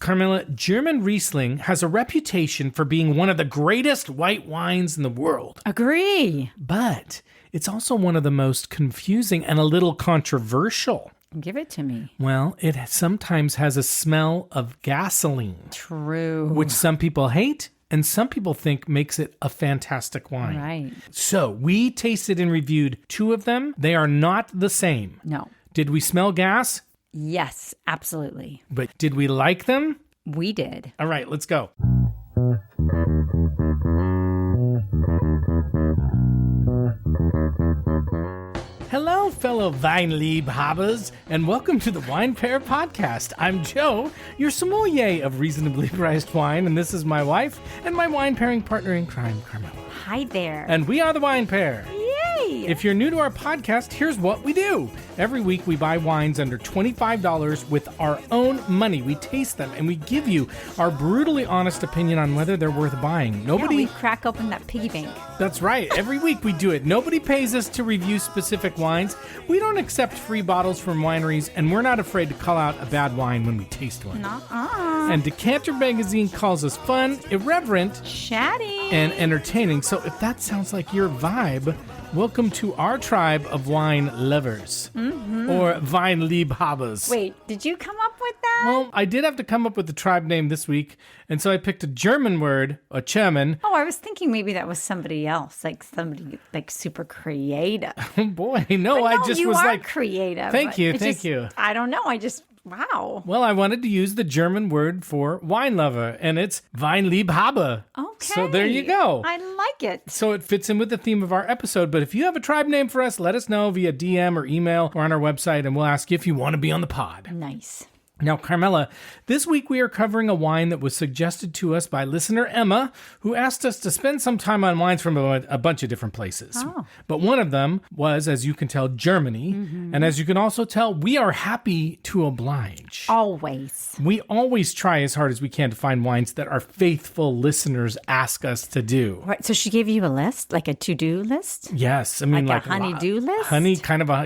Carmela, German Riesling has a reputation for being one of the greatest white wines in the world. Agree. But it's also one of the most confusing and a little controversial. Give it to me. Well, it sometimes has a smell of gasoline. True. Which some people hate and some people think makes it a fantastic wine. Right. So we tasted and reviewed 2 of them. They are not the same. No. Did we smell gas? Yes, absolutely. But did we like them? We did. All right, let's go. Hello, fellow Weinliebhabers, and welcome to the Wine Pear Podcast. I'm Joe, your sommelier of reasonably priced wine, and this is my wife and my wine pairing partner in crime, Carmela. Hi there. And we are the Wine Pear. Yay! If you're new to our podcast, here's what we do. Every week we buy wines under $25 with our own money. We taste them and we give you our brutally honest opinion on whether they're worth buying. We crack open that piggy bank. That's right. Every week we do it. Nobody pays us to review specific wines. We don't accept free bottles from wineries, and we're not afraid to call out a bad wine when we taste one. And Decanter Magazine calls us fun, irreverent, chatty, and entertaining. So if that sounds like your vibe, welcome to our tribe of wine lovers, or Weinliebhabers. Wait, did you come up with that? Well, I did have to come up with the tribe name this week, and so I picked a German word, a German. Oh, I was thinking maybe that was somebody else, like somebody like super creative. Oh boy, no, But I just you was are like, creative. Thank you. I don't know. Wow. Well, I wanted to use the German word for wine lover, and it's Weinliebhaber. Okay. So there you go. I like it. So it fits in with the theme of our episode. But if you have a tribe name for us, let us know via DM or email or on our website, and we'll ask you if you want to be on the pod. Nice. Now, Carmela, this week we are covering a wine that was suggested to us by listener Emma, who asked us to spend some time on wines from a bunch of different places. Oh. But one of them was, as you can tell, Germany. And as you can also tell, we are happy to oblige. Always. We always try as hard as we can to find wines that our faithful listeners ask us to do. Right. So she gave you a list, like a to-do list? Yes. I mean, like a honey-do list?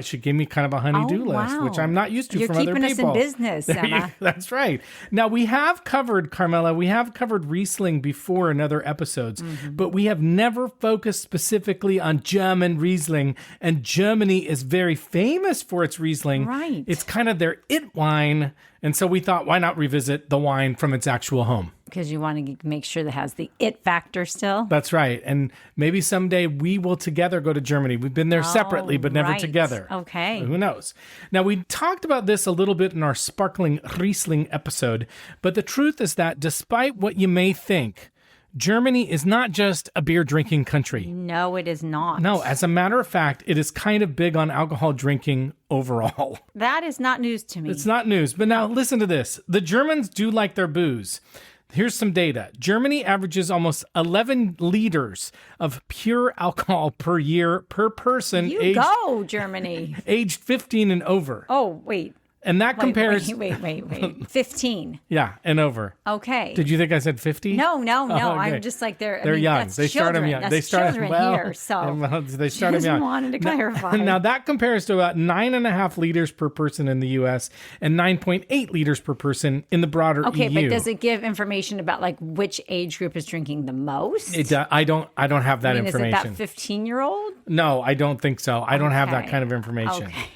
She gave me kind of a honey-do list, wow. which I'm not used to You're from other people. You're keeping us in business, Emma. That's right. Now, we have covered, Carmela, Riesling before in other episodes, but we have never focused specifically on German Riesling, and Germany is very famous for its Riesling. Right. It's kind of their it wine, and so we thought, why not revisit the wine from its actual home? Because you want to make sure that has the it factor still. That's right. And maybe someday we will together go to Germany. We've been there separately, but never together. Okay. Who knows? Now, we talked about this a little bit in our Sparkling Riesling episode, but the truth is that despite what you may think, Germany is not just a beer drinking country. No, it is not. No, as a matter of fact, it is kind of big on alcohol drinking overall. That is not news to me. It's not news. But now listen to this. The Germans do like their booze. Here's some data. Germany averages almost 11 liters of pure alcohol per year per person. Go, Germany. Aged 15 and over. Oh, wait. And that compares... Wait. 15. Yeah, and over. Okay. Did you think I said 50? No. Oh, okay. I'm just like they're young. They start them young. That's children here, so they start them young. Just wanted to clarify. Now that compares to about 9.5 liters per person in the U.S. and 9.8 liters per person in the broader EU. Okay, but does it give information about like which age group is drinking the most? I don't have that information. Is it that 15-year-old? No, I don't think so. I don't have that kind of information. Okay.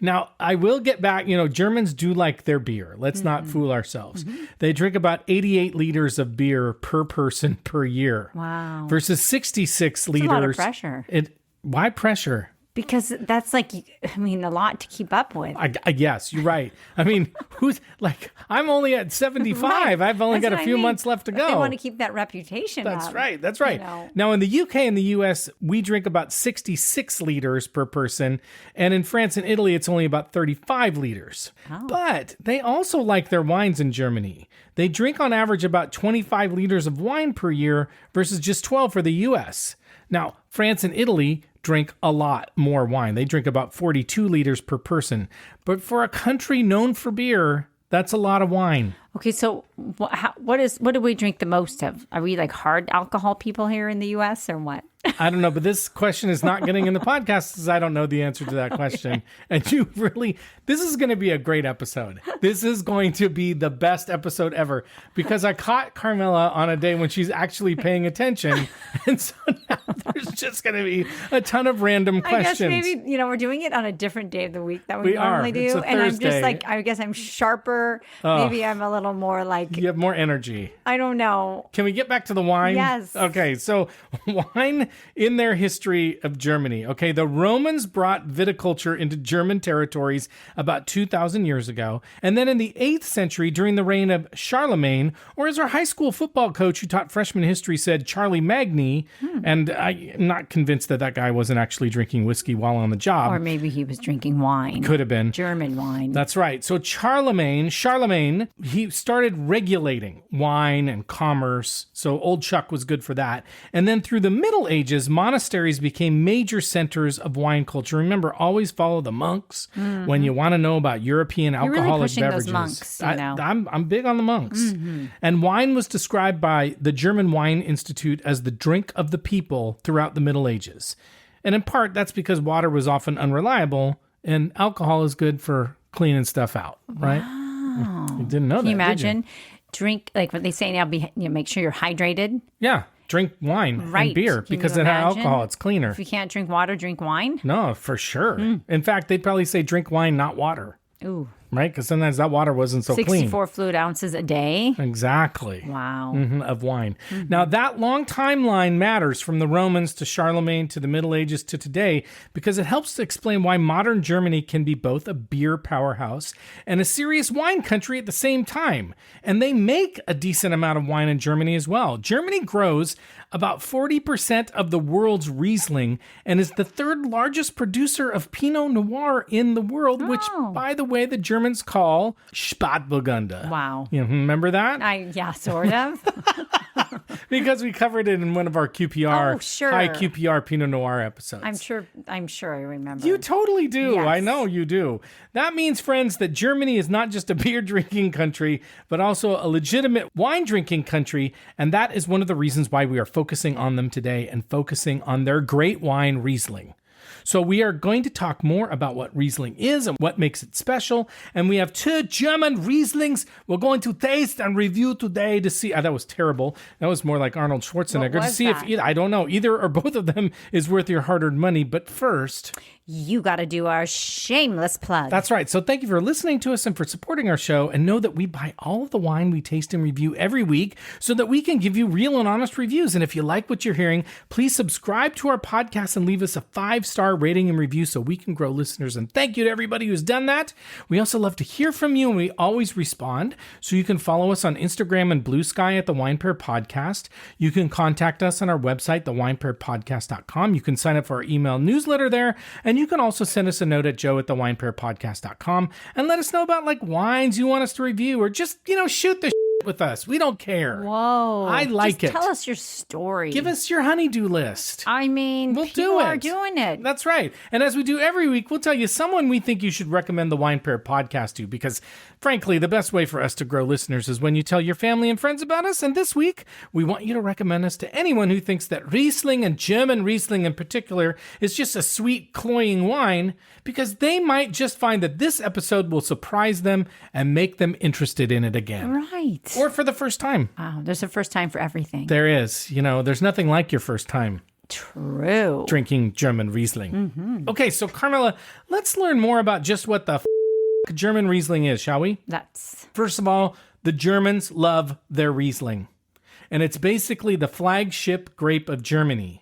Now, I will get back, Germans do like their beer. Let's not fool ourselves. They drink about 88 liters of beer per person per year. Wow. Versus 66 liters. That's a lot of pressure. Why pressure? Because that's a lot to keep up with. Yes, you're right. I mean, I'm only at 75. Right. I've only got a few months left to go. They want to keep that reputation That's up. right. That's right. Now, in the UK and the US, we drink about 66 liters per person. And in France and Italy, it's only about 35 liters. Oh. But they also like their wines in Germany. They drink on average about 25 liters of wine per year versus just 12 for the US. Now, France and Italy drink a lot more wine. They drink about 42 liters per person. But for a country known for beer, that's a lot of wine. Okay, so what do we drink the most of? Are we like hard alcohol people here in the U.S. or what? I don't know, but this question is not getting in the podcast because I don't know the answer to that question. Okay. And this is going to be a great episode. This is going to be the best episode ever because I caught Carmela on a day when she's actually paying attention. And so now there's just going to be a ton of random questions. I guess maybe, we're doing it on a different day of the week that we normally do. And I'm just like, I guess I'm sharper. Maybe I'm a little more like... You have more energy. I don't know. Can we get back to the wine? Yes. Okay, so wine in their history of Germany. Okay, the Romans brought viticulture into German territories about 2,000 years ago. And then in the 8th century, during the reign of Charlemagne, or as our high school football coach who taught freshman history said, Charlie Magny, and I'm not convinced that guy wasn't actually drinking whiskey while on the job. Or maybe he was drinking wine. Could have been. German wine. That's right. So Charlemagne, he started regulating wine and commerce. So Old Chuck was good for that. And then through the Middle Ages, monasteries became major centers of wine culture. Remember, always follow the monks when you want to know about European alcoholic beverages. Those monks, I'm big on the monks. Mm-hmm. And wine was described by the German Wine Institute as the drink of the people throughout the Middle Ages. And in part, that's because water was often unreliable and alcohol is good for cleaning stuff out, right? Wow. You didn't know that, Can you imagine? Drink, like what they say now, make sure you're hydrated. Yeah. Drink wine and beer because it has alcohol. It's cleaner. If you can't drink water, drink wine? No, for sure. In fact, they'd probably say drink wine, not water. Ooh. Right? Because sometimes that water wasn't so 64 clean. 64 fluid ounces a day? Exactly. Wow. Of wine. Now, that long timeline matters from the Romans to Charlemagne to the Middle Ages to today because it helps to explain why modern Germany can be both a beer powerhouse and a serious wine country at the same time. And they make a decent amount of wine in Germany as well. Germany grows about 40% of the world's Riesling and is the third largest producer of Pinot Noir in the world, which, by the way, the Germans call Spätburgunder. Wow. You remember that? Yeah, sort of. Because we covered it in one of our QPR, high QPR Pinot Noir episodes. I'm sure I remember. You totally do. Yes. I know you do. That means, friends, that Germany is not just a beer drinking country, but also a legitimate wine drinking country. And that is one of the reasons why we are focusing on them today and focusing on their great wine, Riesling. So we are going to talk more about what Riesling is and what makes it special. And we have 2 German Rieslings we're going to taste and review today to see. That was terrible. That was more like Arnold Schwarzenegger. To see if I don't know, either or both of them is worth your hard-earned money. But first, you got to do our shameless plug. That's right. So thank you for listening to us and for supporting our show. And know that we buy all of the wine we taste and review every week so that we can give you real and honest reviews. And if you like what you're hearing, please subscribe to our podcast and leave us a 5-star rating and review so we can grow listeners. And thank you to everybody who's done that. We also love to hear from you, and we always respond. So you can follow us on Instagram and Blue Sky at the Wine Pair Podcast. You can contact us on our website, thewinepairpodcast.com. You can sign up for our email newsletter there. And you can also send us a note at joe@thewinepairpodcast.com and let us know about wines you want us to review or just, shoot the with us. We don't care. Whoa. I like it. Tell us your story. Give us your honeydew list. I mean, we'll people are doing it. That's right. And as we do every week, we'll tell you someone we think you should recommend the Wine Pair Podcast to because, frankly, the best way for us to grow listeners is when you tell your family and friends about us. And this week, we want you to recommend us to anyone who thinks that Riesling and German Riesling in particular is just a sweet, cloying wine because they might just find that this episode will surprise them and make them interested in it again. Right. Or for the first time. Wow, there's a first time for everything. There is. There's nothing like your first time. True. Drinking German Riesling. Mm-hmm. Okay, so Carmela, let's learn more about just what the German Riesling is, shall we? First of all, the Germans love their Riesling. And it's basically the flagship grape of Germany.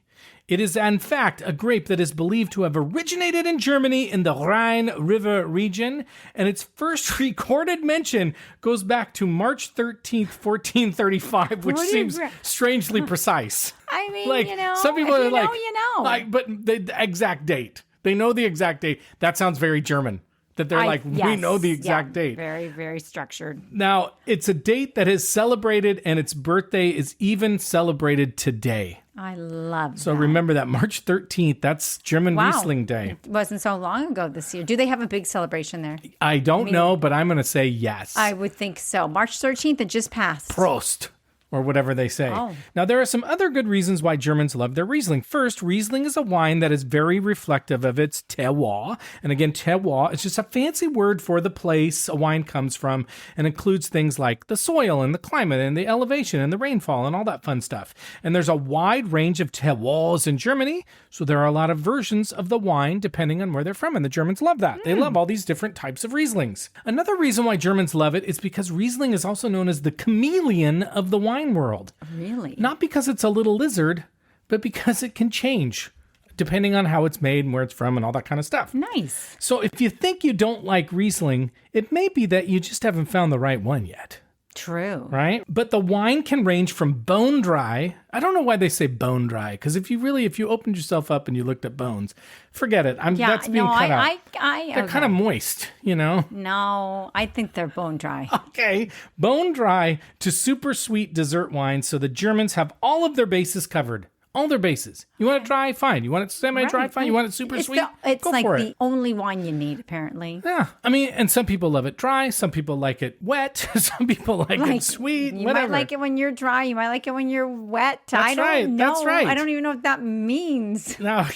It is, in fact, a grape that is believed to have originated in Germany in the Rhine River region, and its first recorded mention goes back to March 13th, 1435, which seems strangely precise. I mean, some people are but the exact date. They know the exact date. That sounds very German. That they're we know the exact date. Very, very structured. Now, it's a date that is celebrated, and its birthday is even celebrated today. I love that. So remember that March 13th, that's German Riesling Day. It wasn't so long ago this year. Do they have a big celebration there? I don't know, but I'm going to say yes. I would think so. March 13th, it just passed. Prost. Or whatever they say. Oh. Now, there are some other good reasons why Germans love their Riesling. First, Riesling is a wine that is very reflective of its terroir. And again, terroir is just a fancy word for the place a wine comes from and includes things like the soil and the climate and the elevation and the rainfall and all that fun stuff. And there's a wide range of terroirs in Germany, so there are a lot of versions of the wine depending on where they're from. And the Germans love that. They love all these different types of Rieslings. Another reason why Germans love it is because Riesling is also known as the chameleon of the wine world. Really? Not because it's a little lizard, but because it can change depending on how it's made and where it's from and all that kind of stuff. Nice. So if you think you don't like Riesling, it may be that you just haven't found the right one yet. True. Right? But the wine can range from bone dry. I don't know why they say bone dry, because if you opened yourself up and you looked at bones, forget it. That's being cut out. They're kind of moist, you know? No, I think they're bone dry. Okay. Bone dry to super sweet dessert wines, so the Germans have all of their bases covered. All their bases. You want it dry? Fine. You want it semi-dry? Fine. You want it super sweet? It's Go like for the only wine you need, apparently. Yeah. I mean, and some people love it dry. Some people like it wet. Some people like it sweet. You whatever. might like it when you're dry. You might like it when you're wet. That's right. That's right. I don't even know what that means. Now,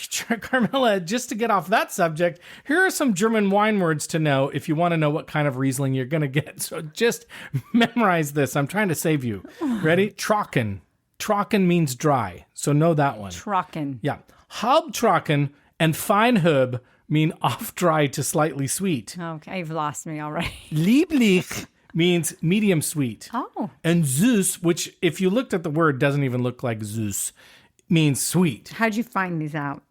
Carmela, just to get off that subject, here are some German wine words to know if you want to know what kind of Riesling you're going to get. So just memorize this. I'm trying to save you. Ready? Trocken. Trocken means dry, so know that one. Trocken. Yeah. Halbtrocken and Feinherb mean off-dry to slightly sweet. Okay, you've lost me already. Lieblich means medium sweet. Oh. And süß, which if you looked at the word doesn't even look like süß, means sweet. How'd you find these out?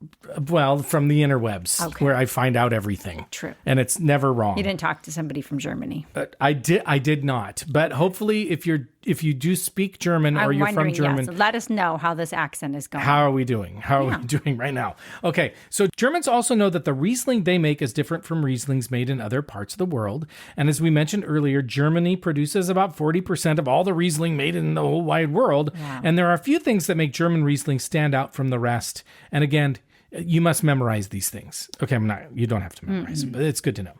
Well, from the interwebs, where I find out everything. True. And it's never wrong. You didn't talk to somebody from Germany. I did not. But hopefully if you do speak German or you're from Germany, yes. Let us know how this accent is going. How are we doing? How are we doing right now? Okay, so Germans also know that the Riesling they make is different from Rieslings made in other parts of the world. And as we mentioned earlier, Germany produces about 40% of all the Riesling made in the whole wide world. Wow. And there are a few things that make German Riesling stand out from the rest. And again, you must memorize these things. Okay, you don't have to memorize it, but it's good to know.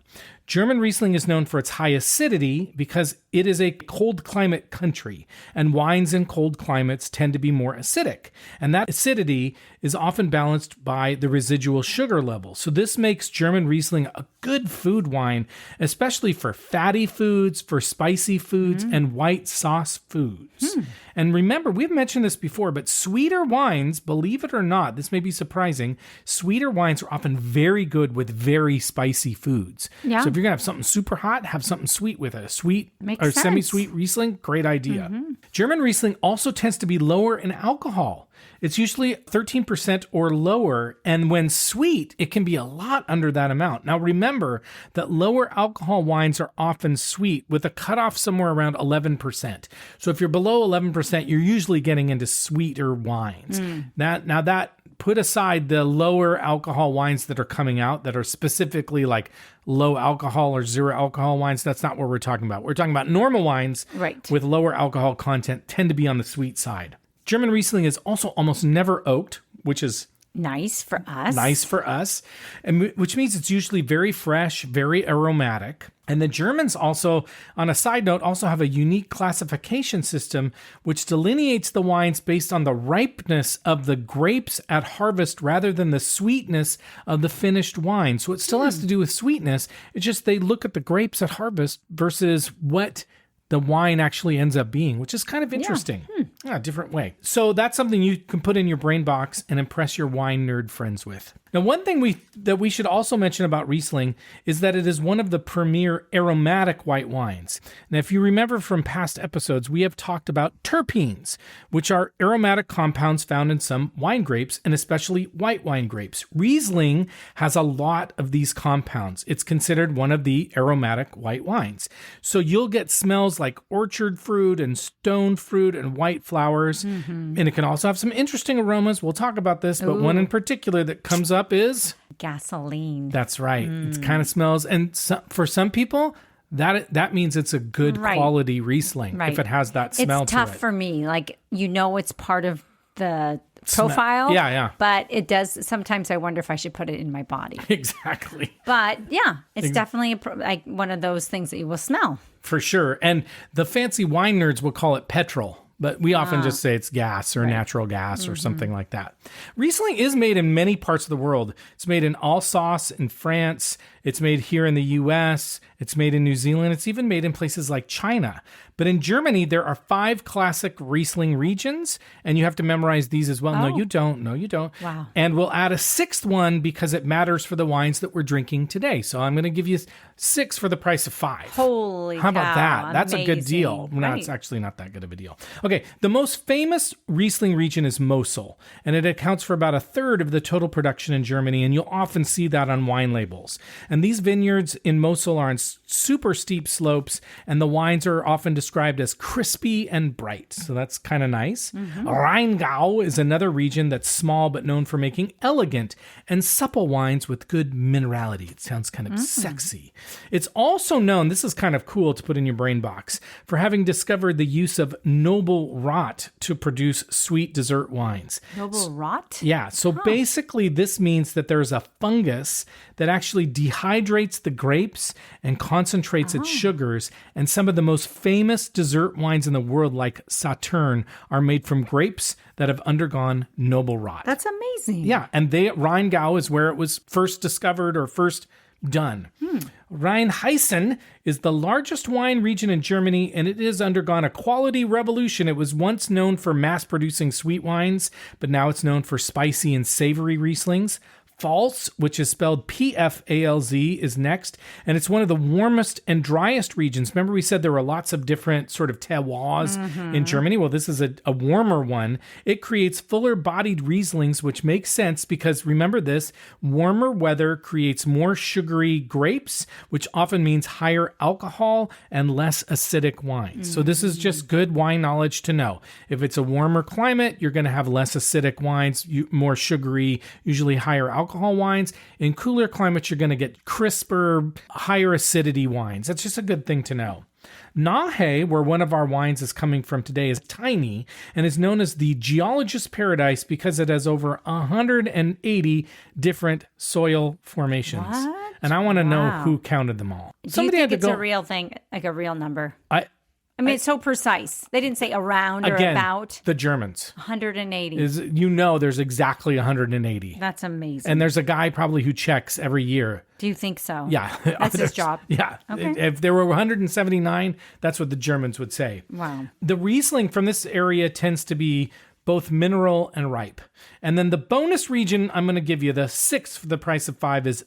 German Riesling is known for its high acidity because it is a cold climate country, and wines in cold climates tend to be more acidic. And that acidity is often balanced by the residual sugar level. So this makes German Riesling a good food wine, especially for fatty foods, for spicy foods, and white sauce foods. And remember, we've mentioned this before, but sweeter wines, believe it or not, this may be surprising, sweeter wines are often very good with very spicy foods. Yeah. So if you're going to have something super hot, have something sweet with it. A sweet Makes or sense. semi-sweet Riesling, great idea. German Riesling also tends to be lower in alcohol. It's usually 13% or lower, and when sweet, it can be a lot under that amount. Now remember that lower alcohol wines are often sweet with a cutoff somewhere around 11%. So if you're below 11%, you're usually getting into sweeter wines. That put aside the lower alcohol wines that are coming out that are specifically like low alcohol or zero alcohol wines. That's not what we're talking about. We're talking about normal wines with lower alcohol content tend to be on the sweet side. German Riesling is also almost never oaked, which is nice for us. And which means it's usually very fresh, very aromatic. And the Germans also, on a side note, also have a unique classification system which delineates the wines based on the ripeness of the grapes at harvest rather than the sweetness of the finished wine. So it still has to do with sweetness. It's just they look at the grapes at harvest versus what the wine actually ends up being, which is kind of interesting. Yeah, different way. So that's something you can put in your brain box and impress your wine nerd friends with. Now, one thing that we should also mention about Riesling is that it is one of the premier aromatic white wines. Now, if you remember from past episodes, we have talked about terpenes, which are aromatic compounds found in some wine grapes, and especially white wine grapes. Riesling has a lot of these compounds. It's considered one of the aromatic white wines. So you'll get smells like orchard fruit and stone fruit and white flowers. And it can also have some interesting aromas. We'll talk about this, but one in particular that comes up is gasoline. That's right. It kind of smells, and for some people, that means it's a good quality Riesling if it has that smell to it. It's tough for me. Like, it's part of the profile. Yeah. But it does. Sometimes I wonder if I should put it in my body. Exactly. But yeah, it's definitely like one of those things that you will smell. For sure. And the fancy wine nerds will call it petrol. But we often just say it's gas or natural gas or something like that. Riesling is made in many parts of the world. It's made in Alsace in France. It's made here in the U.S. It's made in New Zealand. It's even made in places like China. But in Germany, there are 5 classic Riesling regions, and you have to memorize these as well. Oh. No, you don't. No, you don't. Wow. And we'll add a 6th one because it matters for the wines that we're drinking today. So I'm going to give you 6 for the price of 5. Holy How about cow, that? That's a good deal. amazing. No, Right. it's actually not that good of a deal. Okay, the most famous Riesling region is Mosel, and it accounts for about 1/3 of the total production in Germany, and you'll often see that on wine labels. And these vineyards in Mosel are on super steep slopes, and the wines are often described as crispy and bright. So that's kind of nice. Rheingau is another region that's small but known for making elegant and supple wines with good minerality. It sounds kind of sexy. It's also known, this is kind of cool to put in your brain box, for having discovered the use of noble rot to produce sweet dessert wines. Noble rot? Yeah, so basically this means that there's a fungus that actually dehydrates the grapes and concentrates its sugars, and some of the most famous dessert wines in the world, like Sauterne, are made from grapes that have undergone noble rot. That's amazing. Yeah, and Rheingau is where it was first discovered or first done. Rheinhessen is the largest wine region in Germany, and it has undergone a quality revolution. It was once known for mass-producing sweet wines, but now it's known for spicy and savory Rieslings. Pfalz, which is spelled Pfalz, is next, and it's one of the warmest and driest regions. Remember we said there were lots of different sort of terroirs in Germany? Well, this is a warmer one. It creates fuller-bodied Rieslings, which makes sense because, remember this, warmer weather creates more sugary grapes, which often means higher alcohol and less acidic wines. So this is just good wine knowledge to know. If it's a warmer climate, you're going to have less acidic wines, more sugary, usually higher alcohol wines. In cooler climates, you're going to get crisper, higher acidity wines. That's just a good thing to know. Nahe, where one of our wines is coming from today, is tiny and is known as the geologist's paradise because it has over 180 different soil formations. What? And I want to know who counted them all. Do you think it's a real thing, like a real number? I mean, it's so precise. They didn't say around or about. The Germans. 180. There's exactly 180. That's amazing. And there's a guy probably who checks every year. Do you think so? Yeah. That's his job. Yeah. Okay. If there were 179, that's what the Germans would say. Wow. The Riesling from this area tends to be both mineral and ripe. And then the bonus region I'm going to give you, the 6th for the price of 5, is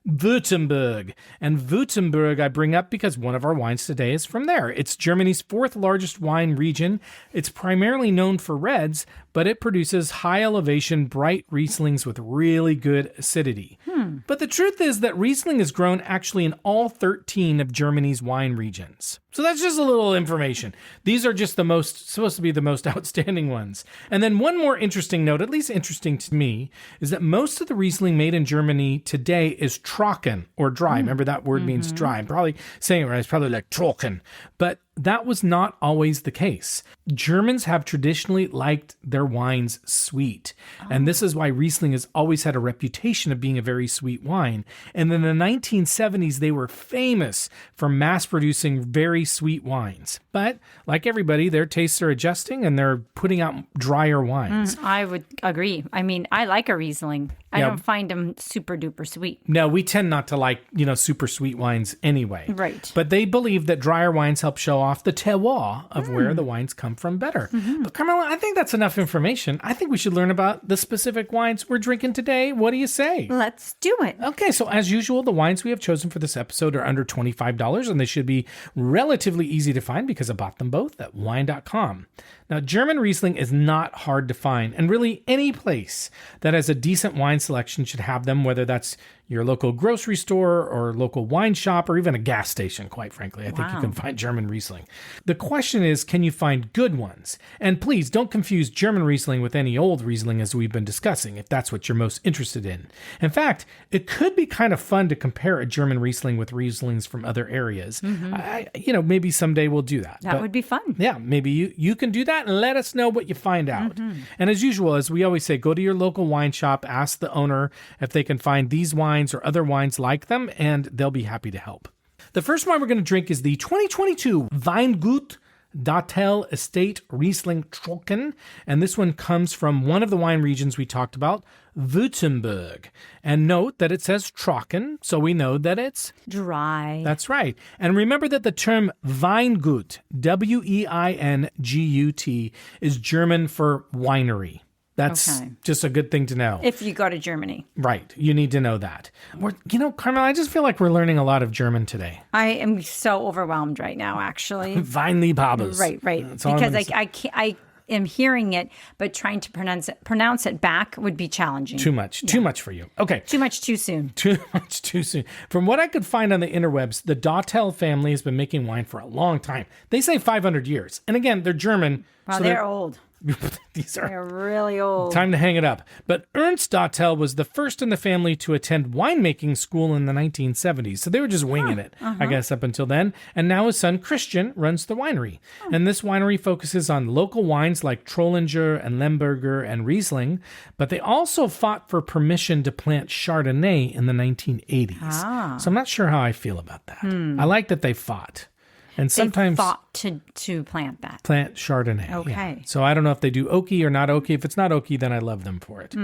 Württemberg. And Württemberg I bring up because one of our wines today is from there. It's Germany's 4th largest wine region. It's primarily known for reds, but it produces high elevation, bright Rieslings with really good acidity. But the truth is that Riesling is grown actually in all 13 of Germany's wine regions. So that's just a little information. These are just supposed to be the most outstanding ones. And then one more interesting note, at least interesting to me, is that most of the Riesling made in Germany today is Trocken, or dry. Remember that word means dry. I'm probably saying it right. It's probably like Trocken. But that was not always the case. Germans have traditionally liked their wines sweet. And this is why Riesling has always had a reputation of being a very sweet wine. And in the 1970s, they were famous for mass producing very sweet wines. But like everybody, their tastes are adjusting and they're putting out drier wines. I would agree. I mean, I like a Riesling. I don't find them super duper sweet. No, we tend not to like, super sweet wines anyway. Right. But they believe that drier wines help show off the terroir of where the wines come from better. But Carmela, I think that's enough information. I think we should learn about the specific wines we're drinking today. What do you say? Let's do it. Okay, so as usual, the wines we have chosen for this episode are under $25, and they should be relatively easy to find because I bought them both at wine.com. Now, German Riesling is not hard to find, and really any place that has a decent wine selection should have them, whether that's your local grocery store or local wine shop or even a gas station, quite frankly. I think you can find German Riesling. The question is, can you find good ones? And please don't confuse German Riesling with any old Riesling as we've been discussing, if that's what you're most interested in. In fact, it could be kind of fun to compare a German Riesling with Rieslings from other areas. maybe someday we'll do that. That would be fun. Yeah, maybe you can do that and let us know what you find out. And as usual, as we always say, go to your local wine shop, ask the owner if they can find these wines or other wines like them, and they'll be happy to help. The first wine we're going to drink is the 2022 Weingut Dautel Estate Riesling Trocken, and this one comes from one of the wine regions we talked about, Württemberg. And note that it says Trocken, so we know that it's dry. That's right. And remember that the term Weingut, Weingut, is German for winery. That's just a good thing to know. If you go to Germany. Right. You need to know that. Carmel, I just feel like we're learning a lot of German today. I am so overwhelmed right now, actually. Weinliebhabers. Right. Because I am hearing it, but trying to pronounce it back would be challenging. Too much for you. Okay. Too much too soon. Too much too soon. From what I could find on the interwebs, the Dautel family has been making wine for a long time. They say 500 years. And again, they're German. Wow, so they're old. They're really old. Time to hang it up. But Ernst Dautel was the first in the family to attend winemaking school in the 1970s. So they were just winging it, I guess, up until then. And now his son, Christian, runs the winery. And this winery focuses on local wines like Trollinger and Lemberger and Riesling. But they also fought for permission to plant Chardonnay in the 1980s. So I'm not sure how I feel about that. I like that they fought. And sometimes they fought to plant that. Plant Chardonnay. Okay. Yeah. So I don't know if they do oaky or not oaky. If it's not oaky, then I love them for it.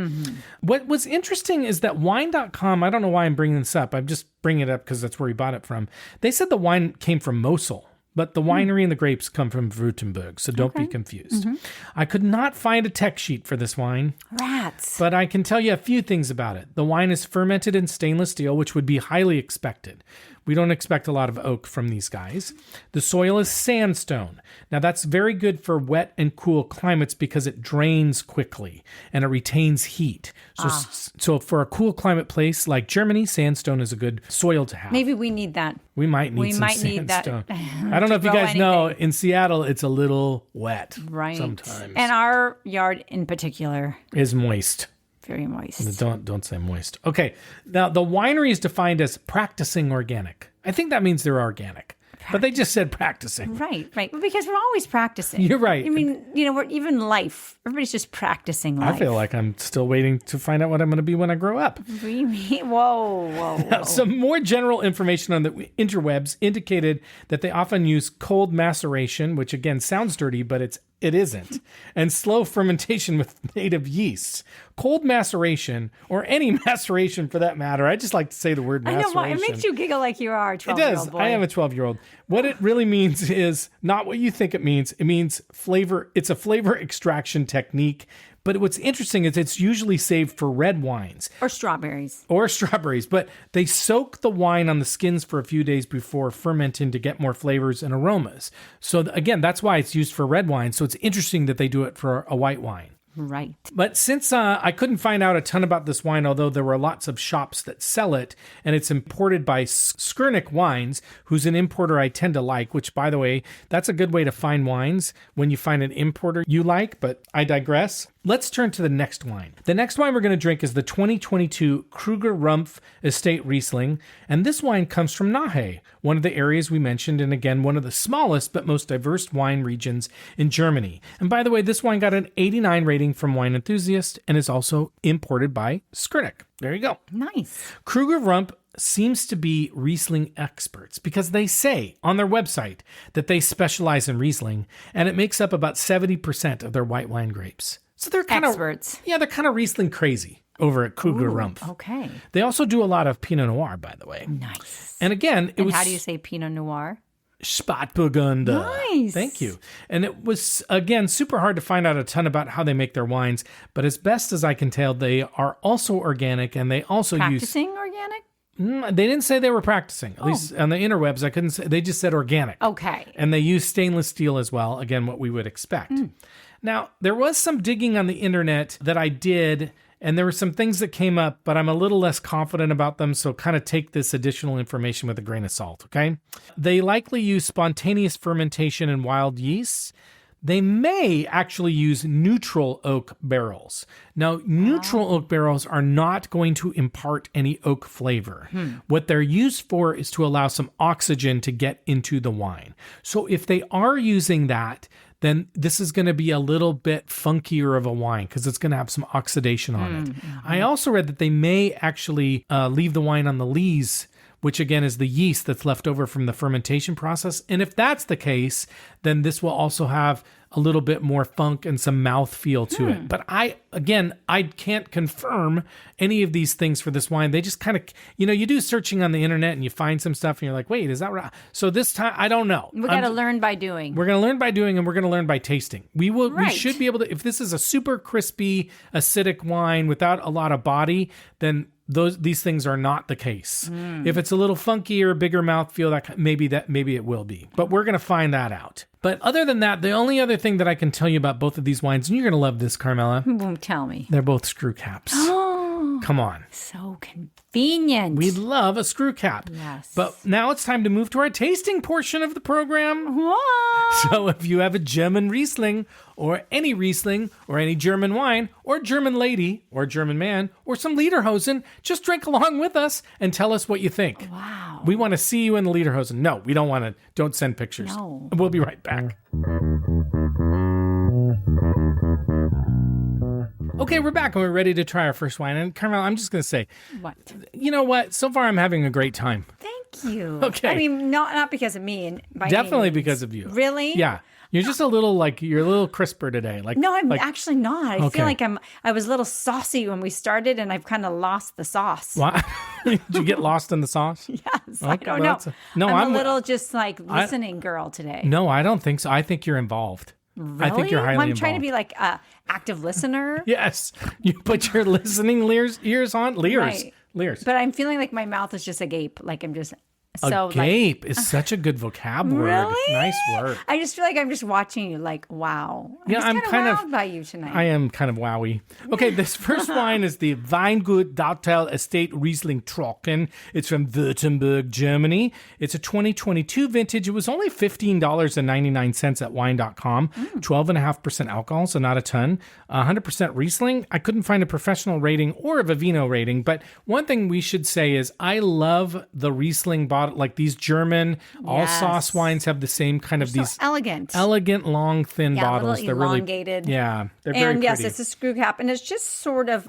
What was interesting is that wine.com, I don't know why I'm bringing this up. I'm just bringing it up because that's where he bought it from. They said the wine came from Mosul, but the winery and the grapes come from Württemberg, so don't be confused. I could not find a tech sheet for this wine. Rats. But I can tell you a few things about it. The wine is fermented in stainless steel, which would be highly expected. We don't expect a lot of oak from these guys. The soil is sandstone. Now, that's very good for wet and cool climates because it drains quickly and it retains heat. So for a cool climate place like Germany, sandstone is a good soil to have. Maybe we need that. We might need some sandstone. I don't know if you guys know, in Seattle, it's a little wet sometimes. And our yard in particular is moist. Very moist. Don't say moist. Okay. Now, the winery is defined as practicing organic. I think that means they're organic. But they just said practicing. Right. Well, because we're always practicing. You're right. I mean, we're even life. Everybody's just practicing life. I feel like I'm still waiting to find out what I'm going to be when I grow up. Whoa. Now, some more general information on the interwebs indicated that they often use cold maceration, which again sounds dirty, but it isn't, and slow fermentation with native yeasts. Cold maceration, or any maceration for that matter. I just like to say the word maceration. I know, it makes you giggle like you are a 12-year-old boy. I am a 12-year-old. What it really means is not what you think it means. It means flavor. It's a flavor extraction technique. But what's interesting is it's usually saved for red wines. Or strawberries. But they soak the wine on the skins for a few days before fermenting to get more flavors and aromas. So again, that's why it's used for red wine. So it's interesting that they do it for a white wine. Right. But since I couldn't find out a ton about this wine, although there were lots of shops that sell it, and it's imported by Skurnik Wines, who's an importer I tend to like, which, by the way, that's a good way to find wines when you find an importer you like, but I digress. Let's turn to the next wine. The next wine we're going to drink is the 2022 Kruger-Rumpf Estate Riesling, and this wine comes from Nahe, one of the areas we mentioned, and again, one of the smallest but most diverse wine regions in Germany. And by the way, this wine got an 89 rating from Wine Enthusiast and is also imported by Skurnik. There you go. Nice. Kruger-Rumpf seems to be Riesling experts because they say on their website that they specialize in Riesling, and it makes up about 70% of their white wine grapes. So they're kind of experts. Yeah, they're kind of Riesling crazy over at Kruger-Rumpf. Okay. They also do a lot of Pinot Noir, by the way. Nice. And again, how do you say Pinot Noir? Spätburgunder. Nice. Thank you. And it was, again, super hard to find out a ton about how they make their wines, but as best as I can tell, they are also organic, and they also Practicing organic? They didn't say they were practicing. At least on the interwebs, I couldn't say. They just said organic. Okay. And they use stainless steel as well. Again, what we would expect. Now, there was some digging on the internet that I did, and there were some things that came up, but I'm a little less confident about them, so kind of take this additional information with a grain of salt, okay? They likely use spontaneous fermentation and wild yeasts. they may actually use neutral oak barrels. Now, neutral oak barrels are not going to impart any oak flavor. What they're used for is to allow some oxygen to get into the wine. So if they are using that, then this is going to be a little bit funkier of a wine because it's going to have some oxidation on it. I also read that they may actually leave the wine on the lees, which again is the yeast that's left over from the fermentation process. And if that's the case, then this will also have a little bit more funk and some mouthfeel to it. But I can't confirm any of these things for this wine. They just kind of, you do searching on the internet and you find some stuff and you're like, wait, is that right? So this time, I don't know. We got to learn by doing. We're going to learn by doing, and we're going to learn by tasting. We should be able to, if this is a super crispy, acidic wine without a lot of body, then these things are not the case. If it's a little funkier, bigger mouthfeel, maybe it will be. But we're going to find that out. But other than that, the only other thing that I can tell you about both of these wines, and you're going to love this, Carmela. Tell me. They're both screw caps. Come on. So convenient. We love a screw cap. Yes. But now it's time to move to our tasting portion of the program. Whoa. So if you have a German Riesling or any German wine or German lady or German man or some Lederhosen, just drink along with us and tell us what you think. Wow. We want to see you in the Lederhosen. No, we don't want to. Don't send pictures. No. We'll be right back. Okay, we're back and we're ready to try our first wine. And Carmel, I'm just going to say, what? You know what? So far, I'm having a great time. Thank you. Okay. I mean, not because of me. And definitely because of you. Really? Yeah. You're just a little you're a little crisper today. No, I'm actually not. I feel like I was a little saucy when we started, and I've kind of lost the sauce. What? Did you get lost in the sauce? Yes. Okay, I don't know. I'm a little just listening girl today. No, I don't think so. I think you're involved. Really? I think you're highly involved. I'm trying to be like a active listener. Yes. You put your listening ears on. Right. Leers. But I'm feeling like my mouth is just agape. Like I'm just... So, agape is such a good vocab word. Really? Nice word. I just feel like I'm just watching you like, wow. I'm kind of wowed by you tonight. I am kind of wowie. Okay, this first wine is the Weingut Dautel Estate Riesling Trocken. It's from Württemberg, Germany. It's a 2022 vintage. It was only $15.99 at wine.com. 12.5% alcohol, so not a ton. 100% Riesling. I couldn't find a professional rating or a Vivino rating, but one thing we should say is I love the Riesling bottle. Like these German all-sauce wines have the same kind of these elegant, long, thin bottles. They're really, elongated. they're very pretty. Yes, it's a screw cap, and it's just sort of.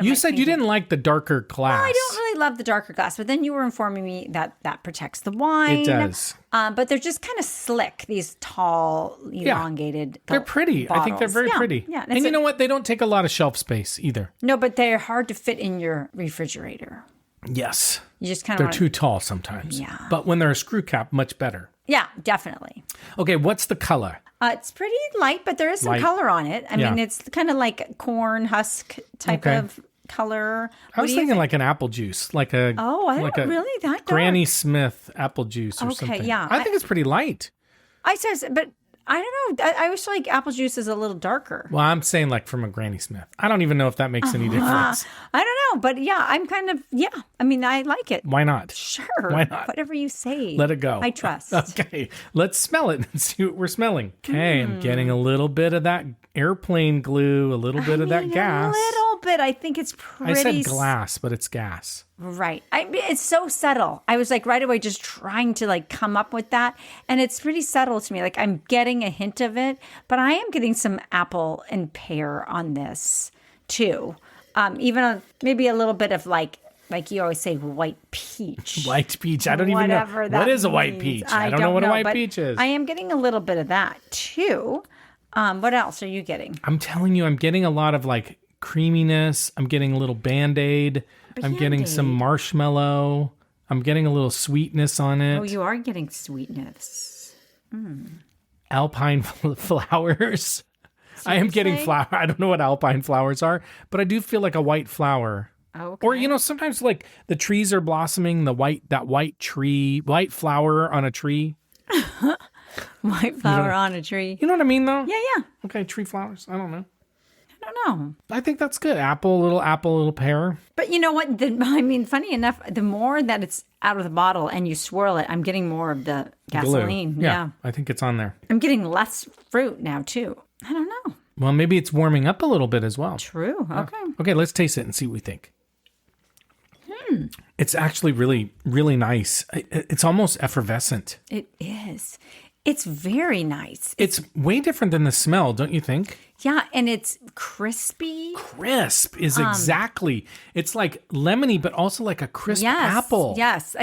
You said you didn't like the darker glass. Well, I don't really love the darker glass, but then you were informing me that protects the wine. It does. But they're just kind of slick. These tall, elongated. They're pretty. Bottles. I think they're very pretty. Yeah, and you know what? They don't take a lot of shelf space either. No, but they're hard to fit in your refrigerator. Yes. You just kind of too tall sometimes. Yeah. But when they're a screw cap, much better. Yeah, definitely. Okay, what's the color? It's pretty light, but there is some color on it. I mean, it's kind of like corn husk type of color. I was thinking like an apple juice, like a really that dark. Granny Smith apple juice or something. Okay, yeah. I think it's pretty light. But I don't know. I always feel like apple juice is a little darker. Well, I'm saying like from a Granny Smith. I don't even know if that makes any difference. I don't know. But yeah, I'm kind of, I mean, I like it. Why not? Sure. Why not? Whatever you say. Let it go. I trust. Okay. Let's smell it and see what we're smelling. Okay. I'm getting a little bit of that airplane glue, a little bit of that gas. A little bit. I think it's pretty. I said glass, but it's gas. Right. It's so subtle. I was like right away just trying to like come up with that. And it's pretty subtle to me. Like I'm getting a hint of it, but I am getting some apple and pear on this too. Even maybe a little bit of like you always say, white peach. White peach. I don't even know. What is a white peach? I don't know what a white peach is. I am getting a little bit of that too. What else are you getting? I'm telling you, I'm getting a lot of like creaminess. I'm getting a little Band-Aid. I'm getting some marshmallow. I'm getting a little sweetness on it. Oh, you are getting sweetness. Alpine flowers. I am getting flower. I don't know what alpine flowers are, but I do feel like a white flower. Okay. Or sometimes like the trees are blossoming. That white flower on a tree. White flower on a tree. You know what I mean, though? Yeah. Okay, tree flowers. I don't know. don't know. I think that's good. Apple, little pear. But you know what? Funny enough, the more that it's out of the bottle and you swirl it, I'm getting more of the gasoline. Glue. Yeah, I think it's on there. I'm getting less fruit now, too. I don't know. Well, maybe it's warming up a little bit as well. True. Okay. Okay, let's taste it and see what we think. It's actually really, really nice. It's almost effervescent. It is. It's very nice. It's way different than the smell, don't you think? Yeah, and it's crispy. Crisp is exactly. It's like lemony, but also like a crisp apple. Yes,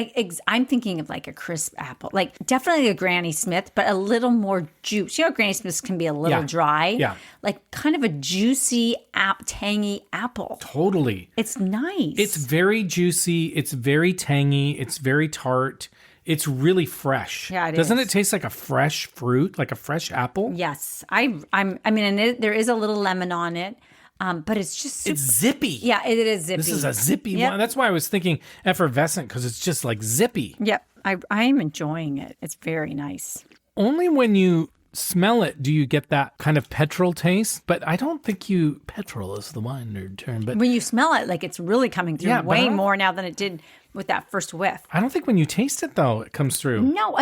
I'm thinking of like a crisp apple. Like definitely a Granny Smith, but a little more juice. You know, Granny Smiths can be a little dry. Yeah. Like kind of a juicy, tangy apple. Totally. It's nice. It's very juicy. It's very tangy. It's very tart. It's really fresh. Yeah, Doesn't it taste like a fresh fruit, like a fresh apple? Yes, there is a little lemon on it, but it's just it's zippy. Yeah, it is zippy. This is a zippy one. That's why I was thinking effervescent, because it's just like zippy. Yep, I am enjoying it. It's very nice. Only when you smell it do you get that kind of petrol taste, but I don't think petrol is the wine nerd term, but when you smell it, like it's really coming through way more now than it did with that first whiff. I don't think when you taste it though it comes through. No,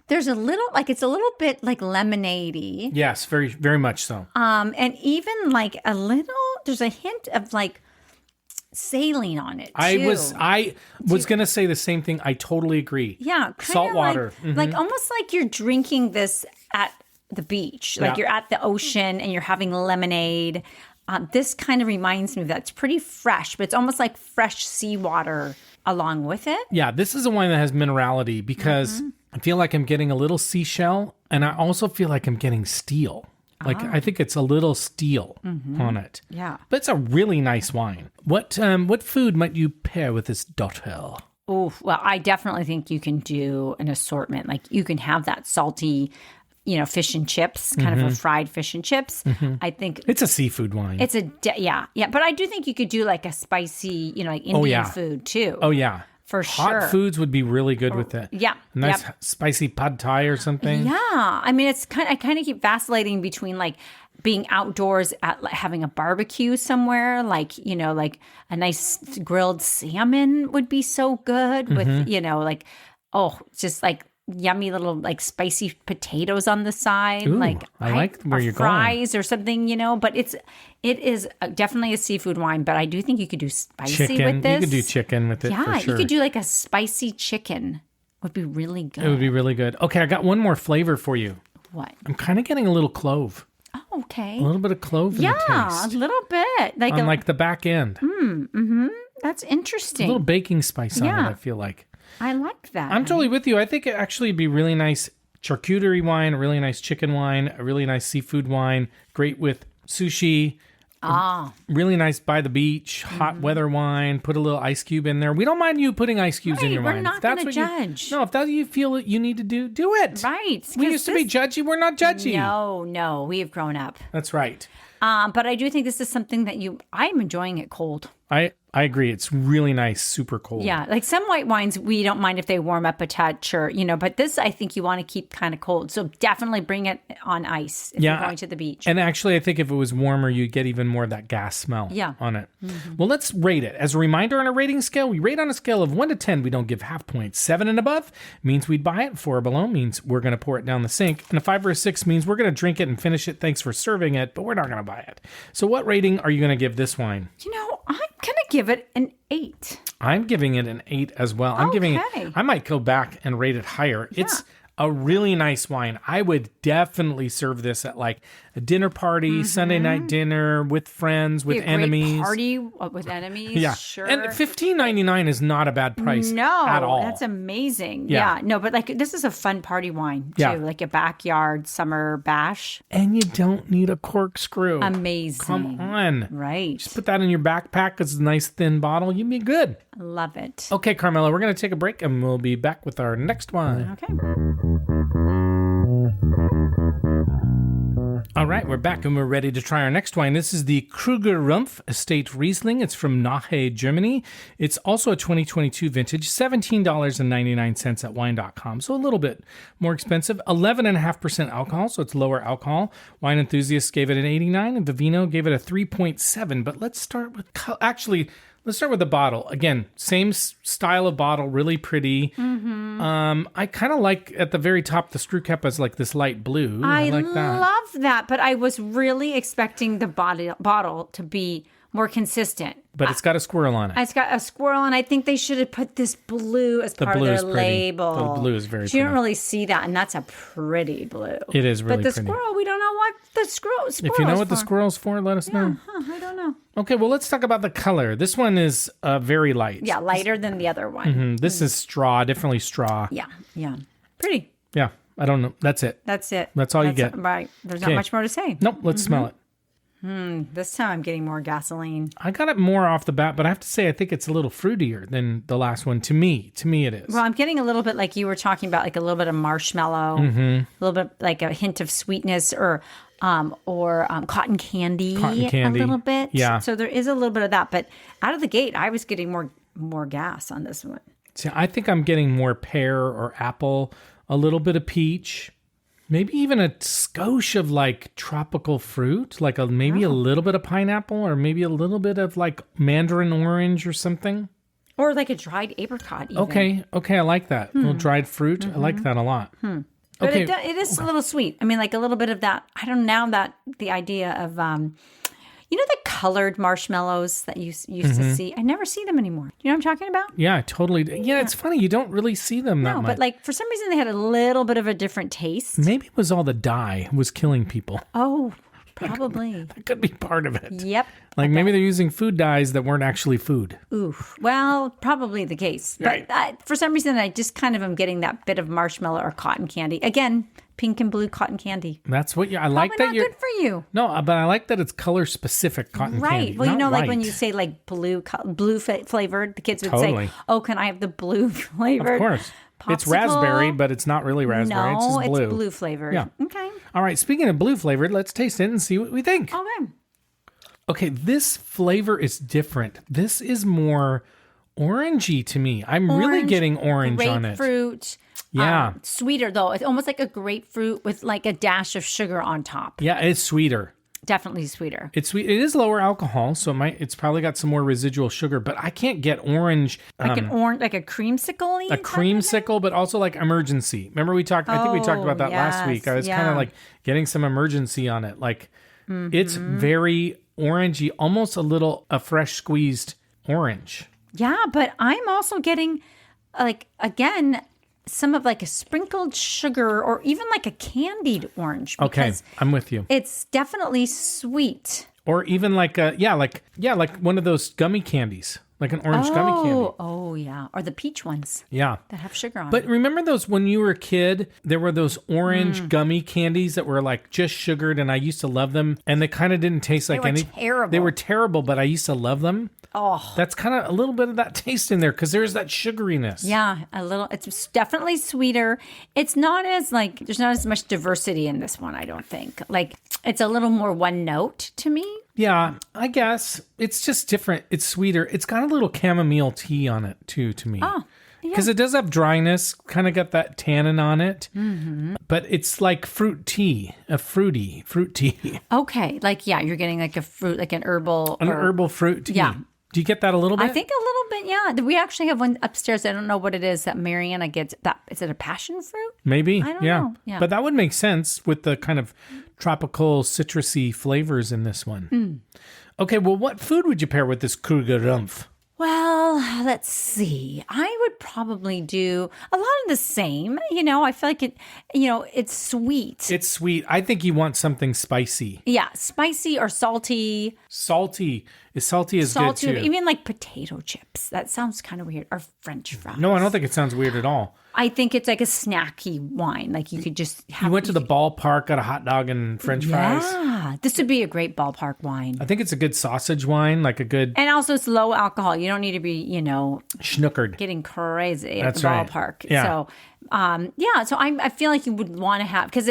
there's a little it's a little bit like lemonade-y. Yes, very, very much so. And even like there's a hint of like saline on it too. I was gonna say the same thing. I totally agree. Yeah, salt water, like almost like you're drinking this at the beach, like you're at the ocean and you're having lemonade. This kind of reminds me of that. It's pretty fresh, but it's almost like fresh seawater along with it. Yeah, this is a wine that has minerality because I feel like I'm getting a little seashell, and I also feel like I'm getting steel. Like I think it's a little steel on it. Yeah, but it's a really nice wine. What food might you pair with this Dautel? Oh, well, I definitely think you can do an assortment. Like you can have that salty, fish and chips, kind of a fried fish and chips. I think it's a seafood wine. It's yeah. But I do think you could do like a spicy, like Indian food too. Oh yeah, for sure. Hot foods would be really good with it. Yeah, a nice spicy pad thai or something. Yeah, I kind of keep vacillating between like being outdoors at having a barbecue somewhere, like like a nice grilled salmon would be so good with just like yummy little like spicy potatoes on the side. Ooh, like I like where you're fries going. Or something, but it is definitely a seafood wine, but I do think you could do spicy with this. You could do chicken with it. Yeah, for sure. You could do like a spicy chicken. Would be really good. It would be really good. Okay, I got one more flavor for you. What? I'm kind of getting a little clove. Oh, okay. A little bit of clove in the taste. Yeah, a little bit. Like on like the back end. That's interesting. A little baking spice on it, I feel like. I like that. I'm totally with you. I think it actually would be really nice charcuterie wine, a really nice chicken wine, a really nice seafood wine, great with sushi. Really nice by the beach, hot weather wine, put a little ice cube in there. We don't mind you putting ice cubes in your wine. We're not going to judge. If that's what you feel that you need to do it. Right. We used to be judgy. We're not judgy. No, we have grown up. That's right. But I do think this is something that I'm enjoying it cold. I agree. It's really nice, super cold. Yeah, like some white wines, we don't mind if they warm up a touch or, but this I think you want to keep kind of cold. So definitely bring it on ice if you're going to the beach. And actually, I think if it was warmer, you'd get even more of that gas smell on it. Well, let's rate it. As a reminder on a rating scale, we rate on a scale of 1 to 10. We don't give half points. 7 and above means we'd buy it. 4 or below means we're going to pour it down the sink. And a 5 or a 6 means we're going to drink it and finish it. Thanks for serving it, but we're not going to buy it. So what rating are you going to give this wine? I'm going to give it an 8. I'm giving it an 8 as well. I'm giving it, I might go back and rate it higher. Yeah. It's a really nice wine. I would definitely serve this at like a dinner party, Sunday night dinner with friends, with enemies. Party with enemies, yeah. Sure. And $15.99 is not a bad price at all. That's amazing. Yeah. No, but like this is a fun party wine too, like a backyard summer bash. And you don't need a corkscrew. Amazing. Come on. Right. Just put that in your backpack. It's a nice thin bottle. You'd be good. I love it. Okay, Carmela, we're going to take a break and we'll be back with our next wine. Okay. All right, we're back and we're ready to try our next wine. This is the Kruger-Rumpf Estate Riesling. It's from Nahe, Germany. It's also a 2022 vintage, $17.99 at wine.com, so a little bit more expensive. 11.5% alcohol, so it's lower alcohol. Wine enthusiasts gave it an 89, and Vivino gave it a 3.7. But let's start with let's start with the bottle. Again, same style of bottle, really pretty. Mm-hmm. I kind of like at the very top, the screw cap is like this light blue. I like that. Love that, but I was really expecting the bottle to be more consistent. But it's got a squirrel on it. It's got a squirrel, and I think they should have put this blue as part of their label. The blue is very pretty. You don't really see that, and that's a pretty blue. It is really pretty. But the squirrel, we don't know what the squirrel is for. If you know what the squirrel's for, let us know. I don't know. Okay, well, let's talk about the color. This one is very light. Yeah, lighter than the other one. Mm-hmm. This is straw, definitely straw. Yeah. Pretty. Yeah, I don't know. That's it. That's all you get. Right. There's not much more to say. Nope, let's smell it. This time I'm getting more gasoline. I got it more off the bat, but I have to say I think it's a little fruitier than the last one. To me it is. Well, I'm getting a little bit like you were talking about, like a little bit of marshmallow, a little bit like a hint of sweetness or cotton candy. A little bit. Yeah. So there is a little bit of that, but out of the gate, I was getting more gas on this one. See, I think I'm getting more pear or apple, a little bit of peach. Maybe even a skosh of like tropical fruit, like maybe a little bit of pineapple or maybe a little bit of like mandarin orange or something. Or like a dried apricot even. Okay, I like that. A little dried fruit. I like that a lot. But it is a little sweet. I mean, like a little bit of that. I don't know that the idea of, the colored marshmallows that you used to see. I never see them anymore. You know what I'm talking about? Yeah, totally. Yeah, it's funny. You don't really see them that much. No, but like for some reason they had a little bit of a different taste. Maybe it was all the dye was killing people. Oh, probably. That could be part of it. Yep. Like maybe they're using food dyes that weren't actually food. Oof. Well, probably the case. Right. But for some reason, I just kind of am getting that bit of marshmallow or cotton candy. Again, pink and blue cotton candy. That's what I like. Probably that you're good for you. No, but I like that it's color specific cotton candy. Right. Well, like when you say like blue flavored, the kids would say, "Oh, can I have the blue flavored?" Of course. Popsicle? It's raspberry, but it's not really raspberry. It's just blue. It's blue flavored. Yeah. Okay. All right. Speaking of blue flavored, let's taste it and see what we think. Okay, this flavor is different. This is more orangey to me. I'm really getting orange on it. Grapefruit. Yeah. Sweeter, though. It's almost like a grapefruit with like a dash of sugar on top. Yeah, it's sweeter. Definitely sweeter. It's sweet. It is lower alcohol, so it's probably got some more residual sugar, but I can't get orange. Like an orange, like a creamsicle? A creamsicle, but also like emergency. Remember I think we talked about that last week. I was kind of like getting some emergency on it. Like it's very orangey, almost a fresh squeezed orange. Yeah, but I'm also getting like, again, some of like a sprinkled sugar or even like a candied orange. Okay, I'm with you. It's definitely sweet. Or even like like one of those gummy candies, like an orange gummy candy. Oh, yeah. Or the peach ones. Yeah. That have sugar on But it. remember those when you were a kid, there were those orange gummy candies that were like just sugared, and I used to love them. And they kind of didn't taste like any. Terrible. They were terrible, but I used to love them. Oh. That's kind of a little bit of that taste in there because there's that sugariness. Yeah, a little. It's definitely sweeter. It's not as like, there's not as much diversity in this one, I don't think. Like, it's a little more one note to me. Yeah, I guess. It's just different. It's sweeter. It's got a little chamomile tea on it, too, to me. Oh, yeah. Because it does have dryness, kind of got that tannin on it. Mm-hmm. But it's like fruit tea, a fruity fruit tea. Okay. Like, yeah, you're getting like a fruit, like an herbal. Herbal fruit tea. Yeah. Do you get that a little bit? I think a little bit, yeah. We actually have one upstairs. I don't know what it is that Mariana gets. Is it a passion fruit? Maybe. I don't know. Yeah. But that would make sense with the kind of tropical citrusy flavors in this one. Okay, well, what food would you pair with this Kruger-Rumpf? Well, let's see. I would probably do a lot of the same. I feel like it's sweet. It's sweet. I think you want something spicy. Yeah, spicy or salty. Salty is good too. Even like potato chips. That sounds kind of weird. Or French fries. No, I don't think it sounds weird at all. I think it's like a snacky wine. Like you could just have. You went to the ballpark, got a hot dog and French fries. Yeah, this would be a great ballpark wine. I think it's a good sausage wine, like a good. And also, it's low alcohol. You don't need to be, schnookered, getting crazy That's at the right. ballpark. Yeah. So So I feel like you would want to have, because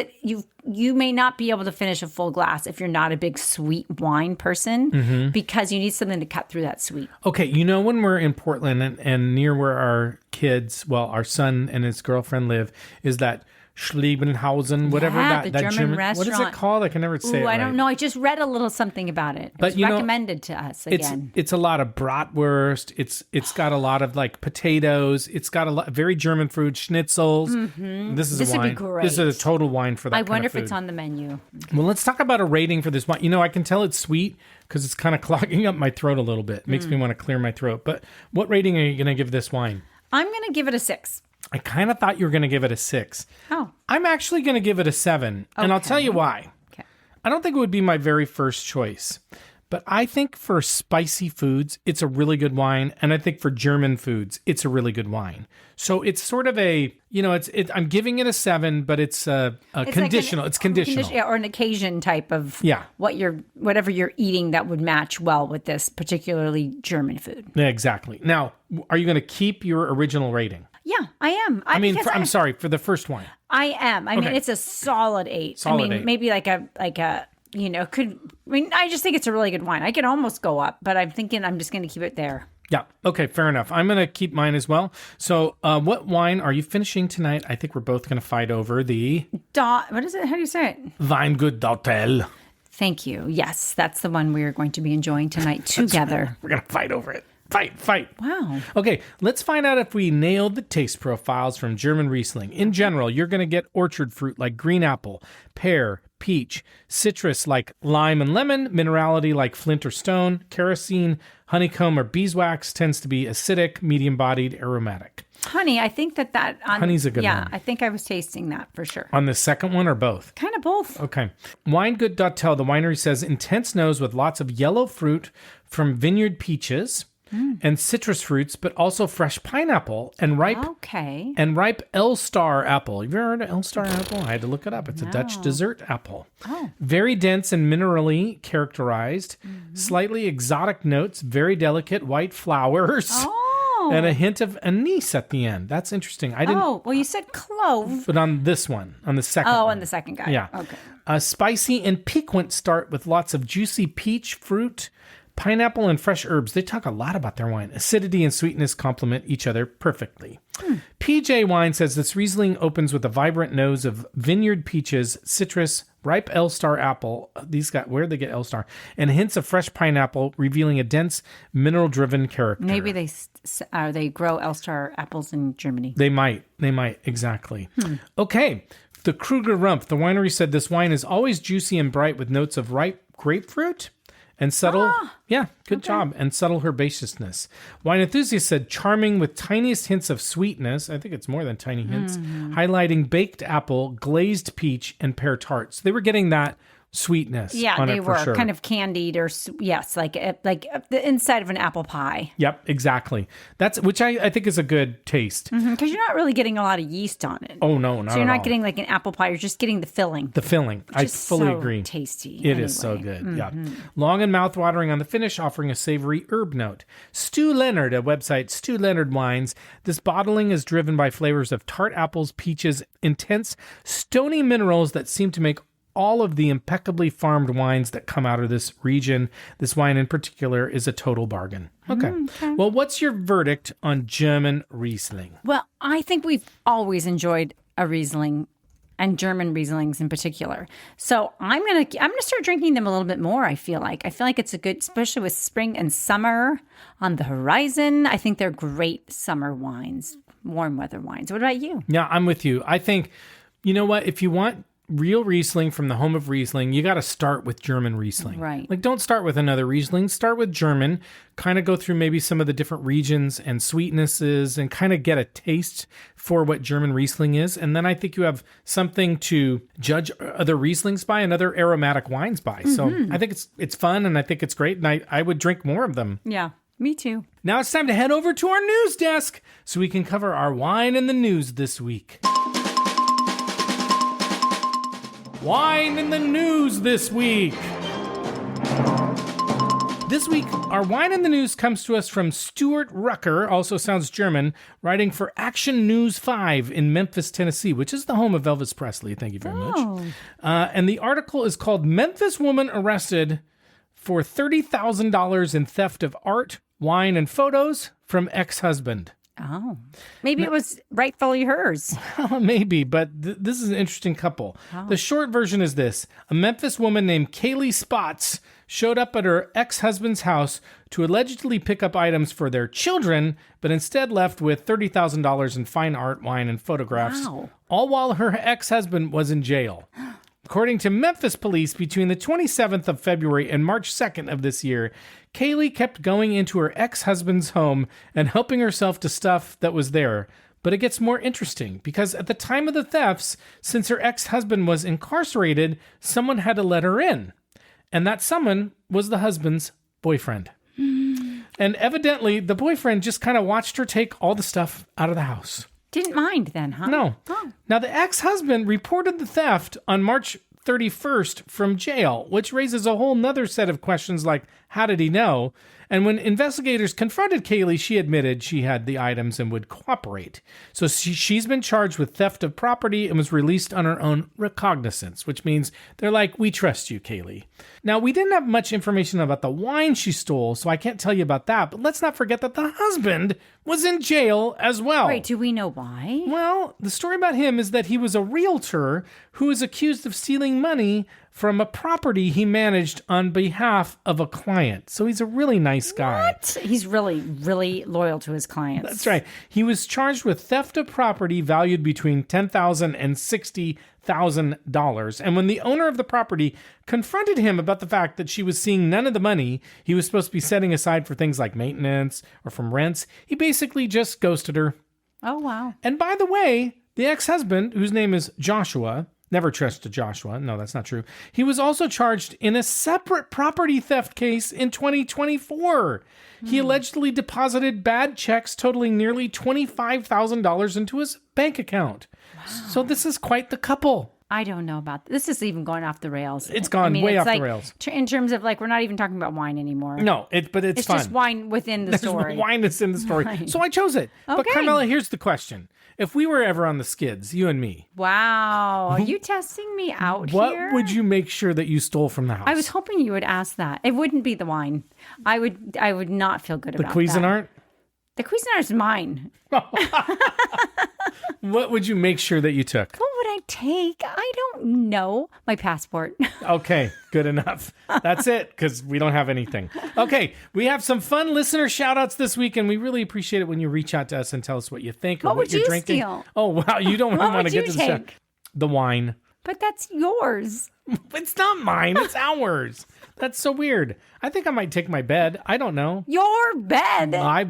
you may not be able to finish a full glass if you're not a big sweet wine person, because you need something to cut through that sweet. Okay, when we're in Portland and near where our kids, our son and his girlfriend live, is that Schlebenhausen, whatever the German restaurant. What is it called? I can never say it right. I don't know. I just read a little something about it. But it's recommended to us again. It's a lot of bratwurst. It's got a lot of like potatoes. It's got a lot very German food, schnitzels. This is a wine. Would be great. This is a total wine for that. I wonder if it's on the menu. Well, let's talk about a rating for this wine. I can tell it's sweet because it's kind of clogging up my throat a little bit. It makes me want to clear my throat. But what rating are you going to give this wine? I'm going to give it a 6. I kind of thought you were going to give it a 6. Oh. I'm actually going to give it a 7. And I'll tell you why. Okay. I don't think it would be my very first choice. But I think for spicy foods, it's a really good wine. And I think for German foods, it's a really good wine. So it's sort of a, I'm giving it a 7, but it's conditional. It's conditional. Or an occasion type of whatever you're eating that would match well with this particularly German food. Yeah, exactly. Now, are you going to keep your original rating? Yeah, I am. I'm sorry, for the first wine. I am. I mean, it's a solid 8. Solid 8. Maybe like a I just think it's a really good wine. I could almost go up, but I'm thinking I'm just going to keep it there. Yeah. Okay, fair enough. I'm going to keep mine as well. So what wine are you finishing tonight? I think we're both going to fight over the... What is it? How do you say it? Weingut Dautel. Thank you. Yes, that's the one we are going to be enjoying tonight together. We're going to fight over it. Fight. Wow. Okay, let's find out if we nailed the taste profiles from German Riesling. In general, you're going to get orchard fruit like green apple, pear, peach, citrus like lime and lemon, minerality like flint or stone, kerosene, honeycomb or beeswax tends to be acidic, medium-bodied, aromatic. Honey, I think that honey's a good one. Yeah, I think I was tasting that for sure. On the second one or both? Kind of both. Okay. Weingut Dautel, the winery says, intense nose with lots of yellow fruit from vineyard peaches. And citrus fruits, but also fresh pineapple and ripe L-Star apple. Have you ever heard of L-Star apple? I had to look it up. It's a Dutch dessert apple. Oh. Very dense and minerally characterized. Slightly exotic notes, very delicate white flowers. Oh. And a hint of anise at the end. That's interesting. I didn't. Oh, well, you said clove. But on this one, on the second one. On the second guy. Yeah. Okay. A spicy and piquant start with lots of juicy peach fruit, pineapple, and fresh herbs. They talk a lot about their wine. Acidity and sweetness complement each other perfectly. PJ Wine says this Riesling opens with a vibrant nose of vineyard peaches, citrus, ripe L-Star apple. Where'd they get L-Star? And hints of fresh pineapple, revealing a dense, mineral-driven character. Maybe they grow L-Star apples in Germany. They might, exactly. Okay. The Kruger-Rumpf, the winery said this wine is always juicy and bright with notes of ripe grapefruit and subtle, good job, and subtle herbaceousness. Wine enthusiast said charming with tiniest hints of sweetness, I think it's more than tiny hints, highlighting baked apple, glazed peach, and pear tarts. They were getting that sweetness. Yeah, they were kind of candied or like the inside of an apple pie. Yep, exactly. Which I think is a good taste. Because you're not really getting a lot of yeast on it. Oh, no, not at all. So you're not getting like an apple pie. You're just getting the filling. I fully agree. Tasty. It is so good. Yeah. Long and mouth-watering on the finish, offering a savory herb note. Stu Leonard, a website, Stu Leonard Wines. This bottling is driven by flavors of tart apples, peaches, intense, stony minerals that seem to make all of the impeccably farmed wines that come out of this region. This wine in particular is a total bargain. Okay. Well, what's your verdict on German Riesling? Well, I think we've always enjoyed a Riesling, and German Rieslings in particular. So I'm gonna start drinking them a little bit more. I feel like it's a good, especially with spring and summer on the horizon. I think they're great summer wines, warm weather wines. What about you? Yeah, I'm with you. I think, you know what, if you want real Riesling from the home of Riesling, you got to start with German Riesling. Right. Like, don't start with another Riesling. Start with German. Kind of go through maybe some of the different regions and sweetnesses and kind of get a taste for what German Riesling is. And then I think you have something to judge other Rieslings by and other aromatic wines by. So I think it's fun and I think it's great. And I would drink more of them. Yeah. Me too. Now it's time to head over to our news desk so we can cover our wine in the news this week. Wine in the news this week. This week, our wine in the news comes to us from Stuart Rucker, also sounds German, writing for Action News 5 in Memphis, Tennessee, which is the home of Elvis Presley. Thank you very much. And the article is called Memphis Woman Arrested for $30,000 in Theft of Art, Wine, and Photos from Ex-Husband. Oh, maybe it was rightfully hers. Maybe, but this is an interesting couple. Oh. The short version is this. A Memphis woman named Kaylee Spots showed up at her ex-husband's house to allegedly pick up items for their children, but instead left with $30,000 in fine art, wine, and photographs, all while her ex-husband was in jail. According to Memphis police, between the 27th of February and March 2nd of this year, Kaylee kept going into her ex-husband's home and helping herself to stuff that was there. But it gets more interesting because at the time of the thefts, since her ex-husband was incarcerated, someone had to let her in. And that someone was the husband's boyfriend. And evidently, the boyfriend just kind of watched her take all the stuff out of the house. Didn't mind then, huh? No. Oh. Now, the ex-husband reported the theft on March 31st from jail, which raises a whole nother set of questions like, how did he know? And when investigators confronted Kaylee, she admitted she had the items and would cooperate. So she's been charged with theft of property and was released on her own recognizance, which means they're like, we trust you, Kaylee. Now, we didn't have much information about the wine she stole, so I can't tell you about that. But let's not forget that the husband was in jail as well. Wait, do we know why? Well, the story about him is that he was a realtor who was accused of stealing money from a property he managed on behalf of a client. So he's a really nice guy. What? He's really, really loyal to his clients. That's right. He was charged with theft of property valued between $10,000 and $60,000. And when the owner of the property confronted him about the fact that she was seeing none of the money he was supposed to be setting aside for things like maintenance or from rents, he basically just ghosted her. Oh, wow. And by the way, the ex-husband, whose name is Joshua, never trust Joshua. No, that's not true. He was also charged in a separate property theft case in 2024. He allegedly deposited bad checks totaling nearly $25,000 into his bank account. Wow. So this is quite the couple. I don't know about this. This is even going off the rails. It's gone way off the rails. In terms of we're not even talking about wine anymore. No, but it's fun. It's just wine within the story. Wine is in the story. Right. So I chose it. Okay. But Carmela, here's the question. If we were ever on the skids, you and me. Wow. Are you testing me out here? What would you make sure that you stole from the house? I was hoping you would ask that. It wouldn't be the wine. I would not feel good about that. The Cuisinart? The Cuisinart is mine. What would you make sure that you took? What would I take? I don't know. My passport. Okay, good enough. That's it, because we don't have anything. Okay, we have some fun listener shout-outs this week, and we really appreciate it when you reach out to us and tell us what you think or what you're drinking. Steal? Oh, wow, you don't want to get to the show. The wine. But that's yours. It's not mine. It's ours. That's so weird. I think I might take my bed. I don't know. Your bed? Yeah.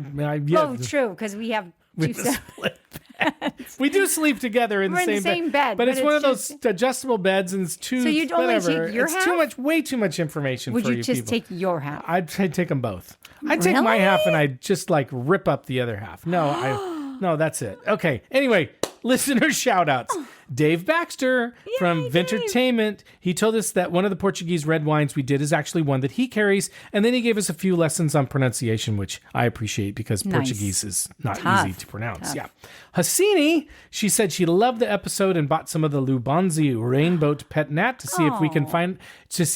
Oh, true, because we have two split beds. We do sleep together in the same bed. But it's one of those adjustable beds, and it's too. So you'd only take your half? It's way too much information for you people. Would you just take your half? I'd take them both. I'd take my half and I'd just rip up the other half. No, that's it. Okay. Anyway, listener shout outs. Dave Baxter from Vintertainment. He told us that one of the Portuguese red wines we did is actually one that he carries. And then he gave us a few lessons on pronunciation, which I appreciate because Portuguese is not easy to pronounce. Yeah. Hassini, she said she loved the episode and bought some of the Lubanzi Rainbow Pet Nat to see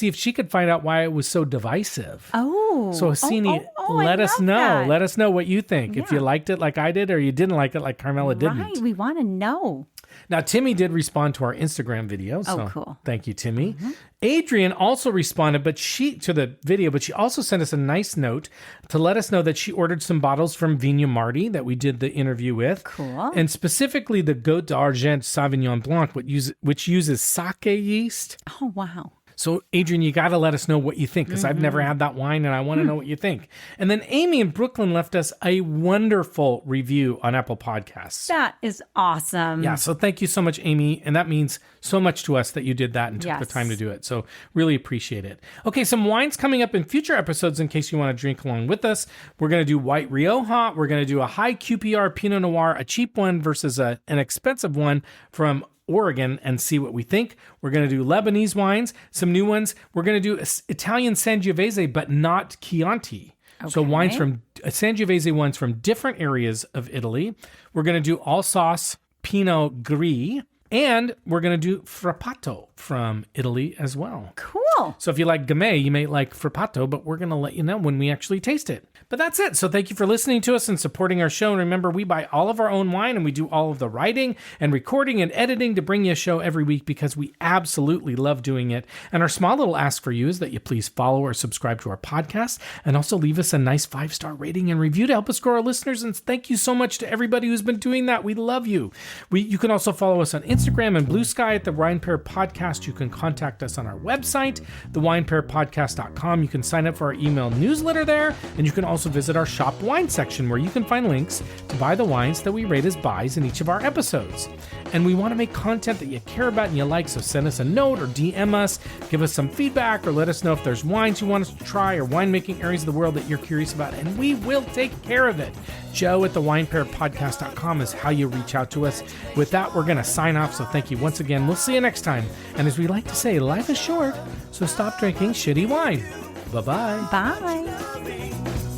if she could find out why it was so divisive. Oh. So Hassini, let us know. That. Let us know what you think. Yeah. If you liked it like I did or you didn't like it like Carmela didn't. Right. We want to know. Now, Timmy did respond to our Instagram video. So cool. Thank you, Timmy. Mm-hmm. Adrian also responded to the video, but she also sent us a nice note to let us know that she ordered some bottles from Vigna Marty that we did the interview with. Cool. And specifically the Côte d'Argent Sauvignon Blanc, which uses sake yeast. Oh, wow. So, Adrian, you got to let us know what you think, because I've never had that wine, and I want to know what you think. And then Amy in Brooklyn left us a wonderful review on Apple Podcasts. That is awesome. Yeah, so thank you so much, Amy. And that means so much to us that you did that and took the time to do it. So really appreciate it. Okay, some wines coming up in future episodes in case you want to drink along with us. We're going to do White Rioja. We're going to do a high QPR Pinot Noir, a cheap one versus an expensive one from Oregon and see what we think. We're going to do Lebanese wines, some new ones. We're going to do Italian Sangiovese, but not Chianti. Okay. So wines from Sangiovese wines from different areas of Italy. We're going to do Alsace Pinot Gris, and we're going to do Frappato from Italy as well. Cool. So if you like Gamay, you may like Frappato, but we're going to let you know when we actually taste it. But that's it. So thank you for listening to us and supporting our show. And remember, we buy all of our own wine and we do all of the writing and recording and editing to bring you a show every week because we absolutely love doing it. And our small little ask for you is that you please follow or subscribe to our podcast and also leave us a nice 5-star rating and review to help us grow our listeners. And thank you so much to everybody who's been doing that. We love you. You can also follow us on Instagram and Blue Sky at the Wine Pair Podcast. You can contact us on our website, thewinepairpodcast.com. You can sign up for our email newsletter there, and you can also visit our shop wine section where you can find links to buy the wines that we rate as buys in each of our episodes. And we want to make content that you care about and you like, so send us a note or DM us, give us some feedback, or let us know if there's wines you want us to try or winemaking areas of the world that you're curious about, and we will take care of it. Joe at thewinepairpodcast.com is how you reach out to us. With that, we're going to sign off, so thank you once again. We'll see you next time. And as we like to say, life is short, so stop drinking shitty wine. Bye-bye. Bye.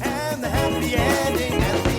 And the happy ending at the